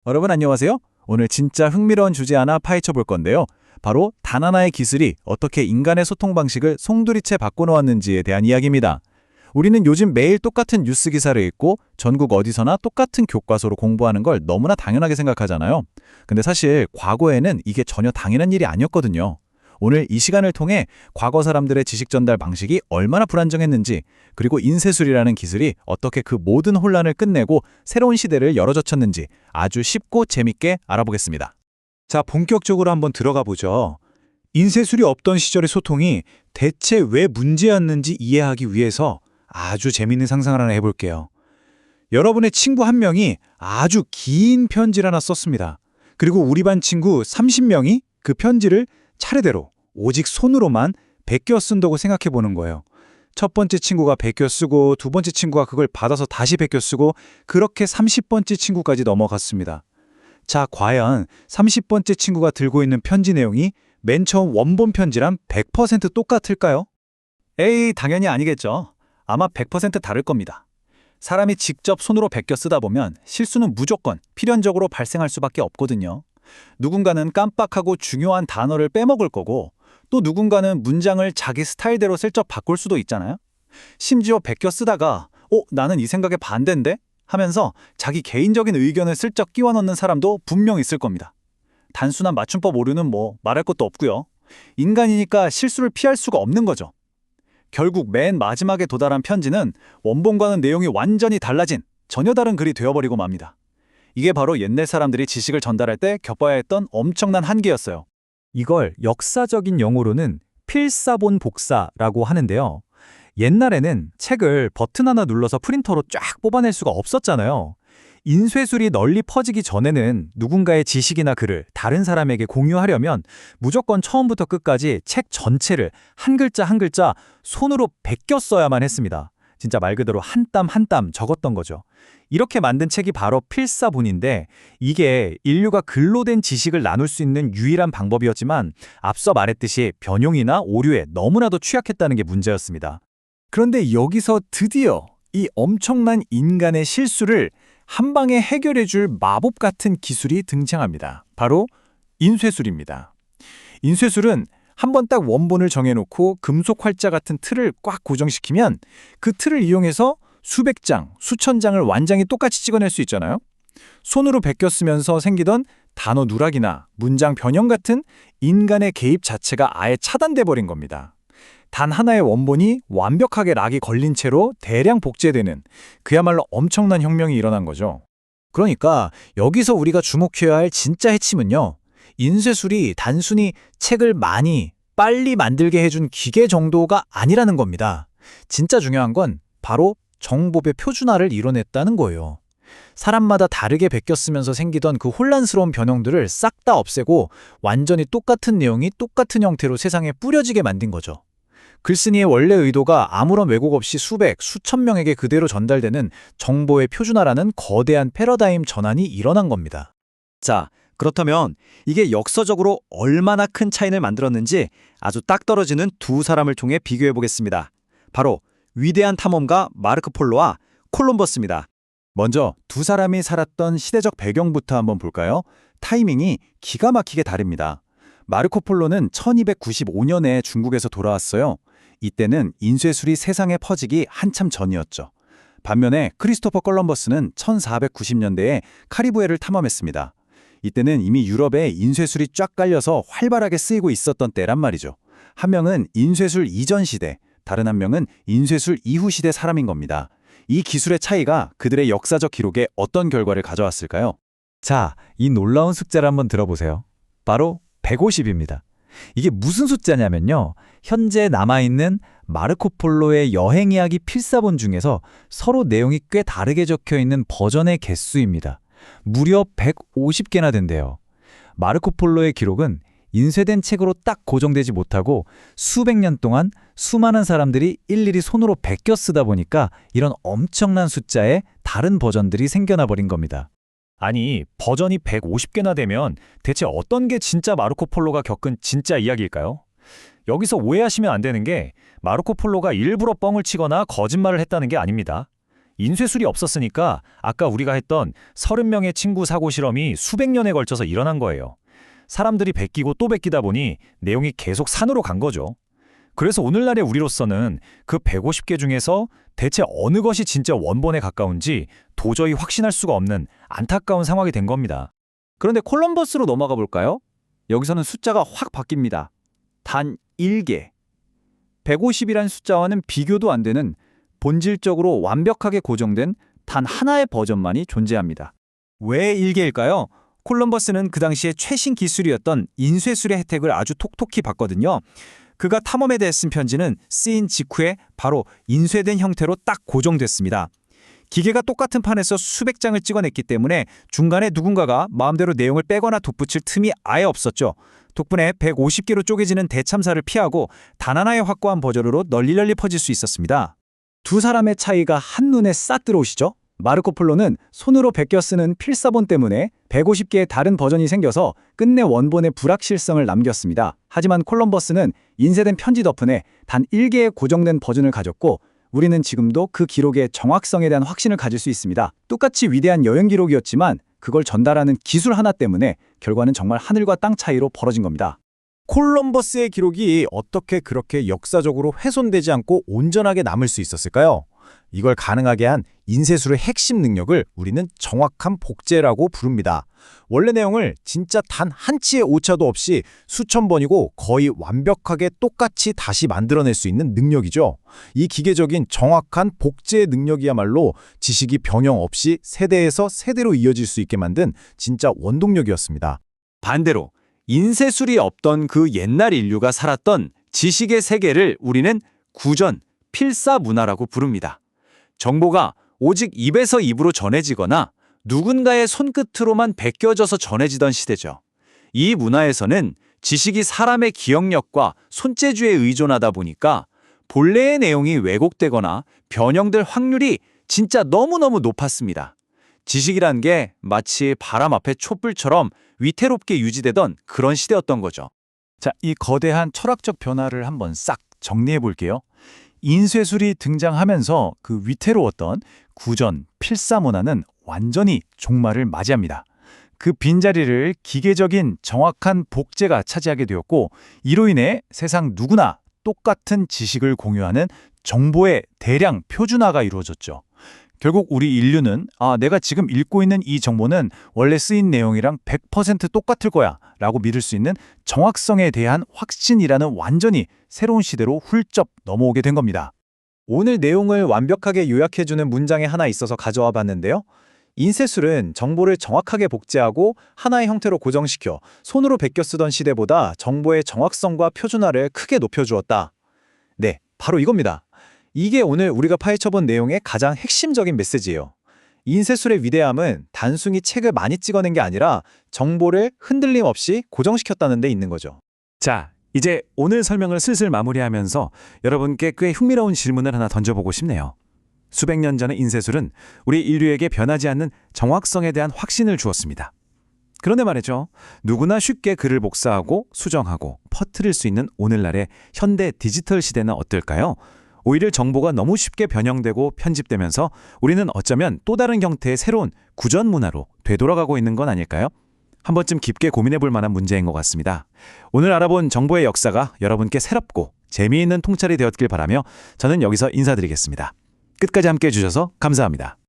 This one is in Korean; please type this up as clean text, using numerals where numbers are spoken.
여러분 안녕하세요. 오늘 진짜 흥미로운 주제 하나 파헤쳐 볼 건데요. 바로 단 하나의 기술이 어떻게 인간의 소통 방식을 송두리째 바꿔놓았는지에 대한 이야기입니다. 우리는 요즘 매일 똑같은 뉴스 기사를 읽고 전국 어디서나 똑같은 교과서로 공부하는 걸 너무나 당연하게 생각하잖아요. 근데 사실 과거에는 이게 전혀 당연한 일이 아니었거든요. 오늘 이 시간을 통해 과거 사람들의 지식 전달 방식이 얼마나 불안정했는지, 그리고 인쇄술이라는 기술이 어떻게 그 모든 혼란을 끝내고 새로운 시대를 열어젖혔는지 아주 쉽고 재밌게 알아보겠습니다. 자, 본격적으로 한번 들어가 보죠. 인쇄술이 없던 시절의 소통이 대체 왜 문제였는지 이해하기 위해서 아주 재밌는 상상을 하나 해볼게요. 여러분의 친구 한 명이 아주 긴 편지를 하나 썼습니다. 그리고 우리 반 친구 30명이 그 편지를 차례대로 오직 손으로만 베껴 쓴다고 생각해 보는 거예요. 첫 번째 친구가 베껴 쓰고 두 번째 친구가 그걸 받아서 다시 베껴 쓰고 그렇게 30번째 친구까지 넘어갔습니다. 자, 과연 30번째 친구가 들고 있는 편지 내용이 맨 처음 원본 편지랑 100% 똑같을까요? 에이, 당연히 아니겠죠. 아마 100% 다를 겁니다. 사람이 직접 손으로 베껴 쓰다 보면 실수는 무조건 필연적으로 발생할 수밖에 없거든요. 누군가는 깜빡하고 중요한 단어를 빼먹을 거고, 또 누군가는 문장을 자기 스타일대로 슬쩍 바꿀 수도 있잖아요. 심지어 베껴 쓰다가 나는 이 생각에 반대인데? 하면서 자기 개인적인 의견을 슬쩍 끼워 넣는 사람도 분명 있을 겁니다. 단순한 맞춤법 오류는 말할 것도 없고요. 인간이니까 실수를 피할 수가 없는 거죠. 결국 맨 마지막에 도달한 편지는 원본과는 내용이 완전히 달라진 전혀 다른 글이 되어버리고 맙니다. 이게 바로 옛날 사람들이 지식을 전달할 때 겪어야 했던 엄청난 한계였어요. 이걸 역사적인 용어로는 필사본 복사라고 하는데요. 옛날에는 책을 버튼 하나 눌러서 프린터로 쫙 뽑아낼 수가 없었잖아요. 인쇄술이 널리 퍼지기 전에는 누군가의 지식이나 글을 다른 사람에게 공유하려면 무조건 처음부터 끝까지 책 전체를 한 글자 한 글자 손으로 베껴 써야만 했습니다. 진짜 말 그대로 한 땀 한 땀 적었던 거죠. 이렇게 만든 책이 바로 필사본인데, 이게 인류가 글로 된 지식을 나눌 수 있는 유일한 방법이었지만 앞서 말했듯이 변용이나 오류에 너무나도 취약했다는 게 문제였습니다. 그런데 여기서 드디어 이 엄청난 인간의 실수를 한 방에 해결해줄 마법 같은 기술이 등장합니다. 바로 인쇄술입니다. 인쇄술은 한번 딱 원본을 정해놓고 금속 활자 같은 틀을 꽉 고정시키면 그 틀을 이용해서 수백 장, 수천 장을 완전히 똑같이 찍어낼 수 있잖아요. 손으로 베껴 쓰면서 생기던 단어 누락이나 문장 변형 같은 인간의 개입 자체가 아예 차단돼 버린 겁니다. 단 하나의 원본이 완벽하게 락이 걸린 채로 대량 복제되는 그야말로 엄청난 혁명이 일어난 거죠. 그러니까 여기서 우리가 주목해야 할 진짜 핵심은요, 인쇄술이 단순히 책을 많이, 빨리 만들게 해준 기계 정도가 아니라는 겁니다. 진짜 중요한 건 바로 정보의 표준화를 이뤄냈다는 거예요. 사람마다 다르게 베껴 쓰면서 생기던 그 혼란스러운 변형들을 싹 다 없애고 완전히 똑같은 내용이 똑같은 형태로 세상에 뿌려지게 만든 거죠. 글쓴이의 원래 의도가 아무런 왜곡 없이 수백, 수천 명에게 그대로 전달되는 정보의 표준화라는 거대한 패러다임 전환이 일어난 겁니다. 자, 그렇다면 이게 역사적으로 얼마나 큰 차이를 만들었는지 아주 딱 떨어지는 두 사람을 통해 비교해 보겠습니다. 바로 위대한 탐험가 마르코 폴로와 콜럼버스입니다. 먼저 두 사람이 살았던 시대적 배경부터 한번 볼까요? 타이밍이 기가 막히게 다릅니다. 마르코 폴로는 1295년에 중국에서 돌아왔어요. 이때는 인쇄술이 세상에 퍼지기 한참 전이었죠. 반면에 크리스토퍼 콜럼버스는 1490년대에 카리브해를 탐험했습니다. 이때는 이미 유럽에 인쇄술이 쫙 깔려서 활발하게 쓰이고 있었던 때란 말이죠. 한 명은 인쇄술 이전 시대, 다른 한 명은 인쇄술 이후 시대 사람인 겁니다. 이 기술의 차이가 그들의 역사적 기록에 어떤 결과를 가져왔을까요? 자, 이 놀라운 숫자를 한번 들어보세요. 바로 150입니다. 이게 무슨 숫자냐면요, 현재 남아있는 마르코 폴로의 여행 이야기 필사본 중에서 서로 내용이 꽤 다르게 적혀있는 버전의 개수입니다. 무려 150개나 된대요. 마르코 폴로의 기록은 인쇄된 책으로 딱 고정되지 못하고 수백 년 동안 수많은 사람들이 일일이 손으로 베껴 쓰다 보니까 이런 엄청난 숫자의 다른 버전들이 생겨나 버린 겁니다. 아니, 버전이 150개나 되면 대체 어떤 게 진짜 마르코 폴로가 겪은 진짜 이야기일까요? 여기서 오해하시면 안 되는 게 마르코 폴로가 일부러 뻥을 치거나 거짓말을 했다는 게 아닙니다. 인쇄술이 없었으니까 아까 우리가 했던 30명의 친구 사고 실험이 수백 년에 걸쳐서 일어난 거예요. 사람들이 베끼고 또 베끼다 보니 내용이 계속 산으로 간 거죠. 그래서 오늘날의 우리로서는 그 150개 중에서 대체 어느 것이 진짜 원본에 가까운지 도저히 확신할 수가 없는 안타까운 상황이 된 겁니다. 그런데 콜럼버스로 넘어가 볼까요? 여기서는 숫자가 확 바뀝니다. 단 1개. 150이란 숫자와는 비교도 안 되는 본질적으로 완벽하게 고정된 단 하나의 버전만이 존재합니다. 왜 1개일까요? 콜럼버스는 그 당시에 최신 기술이었던 인쇄술의 혜택을 아주 톡톡히 봤거든요. 그가 탐험에 대해 쓴 편지는 쓰인 직후에 바로 인쇄된 형태로 딱 고정됐습니다. 기계가 똑같은 판에서 수백 장을 찍어냈기 때문에 중간에 누군가가 마음대로 내용을 빼거나 덧붙일 틈이 아예 없었죠. 덕분에 150개로 쪼개지는 대참사를 피하고 단 하나의 확고한 버전으로 널리 퍼질 수 있었습니다. 두 사람의 차이가 한눈에 싹 들어오시죠? 마르코 폴로는 손으로 베껴 쓰는 필사본 때문에 150개의 다른 버전이 생겨서 끝내 원본의 불확실성을 남겼습니다. 하지만 콜럼버스는 인쇄된 편지 덕분에 단 1개의 고정된 버전을 가졌고 우리는 지금도 그 기록의 정확성에 대한 확신을 가질 수 있습니다. 똑같이 위대한 여행 기록이었지만 그걸 전달하는 기술 하나 때문에 결과는 정말 하늘과 땅 차이로 벌어진 겁니다. 콜럼버스의 기록이 어떻게 그렇게 역사적으로 훼손되지 않고 온전하게 남을 수 있었을까요? 이걸 가능하게 한 인쇄술의 핵심 능력을 우리는 정확한 복제라고 부릅니다. 원래 내용을 진짜 단 한 치의 오차도 없이 수천 번이고 거의 완벽하게 똑같이 다시 만들어낼 수 있는 능력이죠. 이 기계적인 정확한 복제 능력이야말로 지식이 변형 없이 세대에서 세대로 이어질 수 있게 만든 진짜 원동력이었습니다. 반대로 인쇄술이 없던 그 옛날 인류가 살았던 지식의 세계를 우리는 구전, 필사 문화라고 부릅니다. 정보가 오직 입에서 입으로 전해지거나 누군가의 손끝으로만 베껴져서 전해지던 시대죠. 이 문화에서는 지식이 사람의 기억력과 손재주에 의존하다 보니까 본래의 내용이 왜곡되거나 변형될 확률이 진짜 너무너무 높았습니다. 지식이란 게 마치 바람 앞에 촛불처럼 위태롭게 유지되던 그런 시대였던 거죠. 자, 이 거대한 철학적 변화를 한번 싹 정리해 볼게요. 인쇄술이 등장하면서 그 위태로웠던 구전, 필사 문화는 완전히 종말을 맞이합니다. 그 빈자리를 기계적인 정확한 복제가 차지하게 되었고 이로 인해 세상 누구나 똑같은 지식을 공유하는 정보의 대량 표준화가 이루어졌죠. 결국 우리 인류는 내가 지금 읽고 있는 이 정보는 원래 쓰인 내용이랑 100% 똑같을 거야 라고 믿을 수 있는 정확성에 대한 확신이라는 완전히 새로운 시대로 훌쩍 넘어오게 된 겁니다. 오늘 내용을 완벽하게 요약해주는 문장이 하나 있어서 가져와 봤는데요. 인쇄술은 정보를 정확하게 복제하고 하나의 형태로 고정시켜 손으로 베껴 쓰던 시대보다 정보의 정확성과 표준화를 크게 높여주었다. 네, 바로 이겁니다. 이게 오늘 우리가 파헤쳐본 내용의 가장 핵심적인 메시지예요. 인쇄술의 위대함은 단순히 책을 많이 찍어낸 게 아니라 정보를 흔들림 없이 고정시켰다는 데 있는 거죠. 자, 이제 오늘 설명을 슬슬 마무리하면서 여러분께 꽤 흥미로운 질문을 하나 던져보고 싶네요. 수백 년 전의 인쇄술은 우리 인류에게 변하지 않는 정확성에 대한 확신을 주었습니다. 그런데 말이죠. 누구나 쉽게 글을 복사하고 수정하고 퍼뜨릴 수 있는 오늘날의 현대 디지털 시대는 어떨까요? 오히려 정보가 너무 쉽게 변형되고 편집되면서 우리는 어쩌면 또 다른 형태의 새로운 구전 문화로 되돌아가고 있는 건 아닐까요? 한 번쯤 깊게 고민해 볼 만한 문제인 것 같습니다. 오늘 알아본 정보의 역사가 여러분께 새롭고 재미있는 통찰이 되었길 바라며 저는 여기서 인사드리겠습니다. 끝까지 함께해 주셔서 감사합니다.